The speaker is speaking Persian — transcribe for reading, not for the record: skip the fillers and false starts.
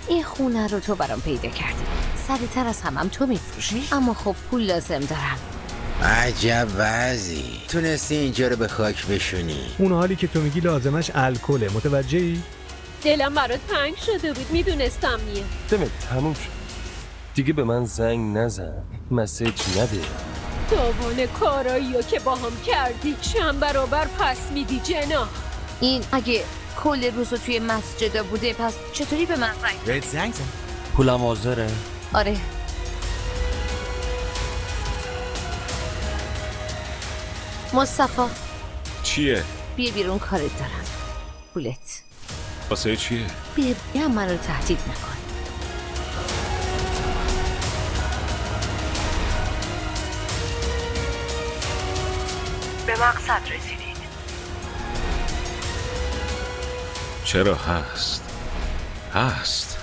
این خونه رو تو برام پیدا کردی. سریعتر از همم تو میفروشی، اما خب پول لازم دارم. عجب وضعی، تونستی اینجا رو به خاک بشونی. اون حالی که تو میگی لازمش الکله، متوجهی؟ دلم برات تنگ شده بود، میدونستم میه. دمت تموم شد. دیگه به من زنگ نزن، مسیج نده. تاوان کاراییو که با هم کردی چند برابر پس میدی جناح. این اگه کل روزو توی مسجد بوده، پس چطوری به من رنگ؟ بهت زنگ زن. پولم حاضره. آره. مصطفی چیه؟ بیا بیرون، کارت دارم. پولت. واسه چیه؟ بیا من رو تهدید نکن. به مقصد رسیدید. چرا هست؟